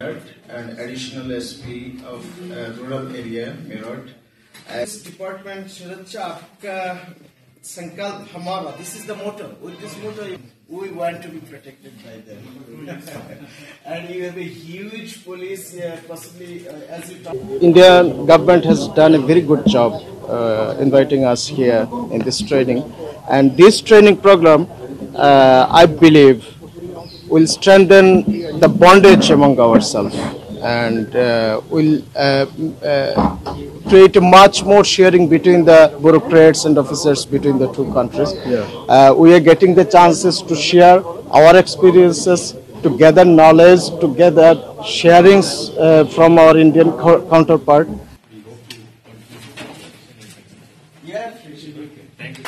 and additional SP of rural area, Meerut. As department Suraksha Aapka Sankalp Hamara, this is the motto. With this motto, we want to be protected by them. And you have a huge police, possibly as you talk. Indian government has done a very good job inviting us here in this training, and this training program, I believe, will strengthen the bondage among ourselves and will create a much more sharing between the bureaucrats and officers between the two countries. We are getting the chances to share our experiences, to gather knowledge, to gather sharings from our Indian counterpart. Thank you.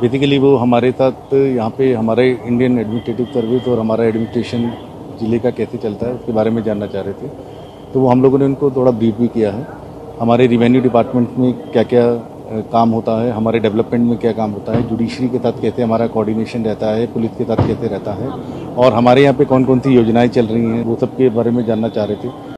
Basically वो हमारे साथ यहाँ पे हमारे Indian administrative service और हमारा administration ज़िले का कैसे चलता है उसके बारे में जानना चाह रहे थे। तो वो हम लोगों ने उनको थोड़ा ब्रीफ भी किया है। हमारे रिवेन्यू डिपार्टमेंट में क्या क्या काम होता है, हमारे डेवलपमेंट में क्या काम होता है, जुडिशरी के साथ कैसे हमारा कोऑर्डिनेशन रहता है, पुलिस के साथ कैसे रहता है, और हमारे यहाँ पे कौन कौन सी योजनाएं चल रही हैं, वो सब के बारे में जानना चाह रहे थे।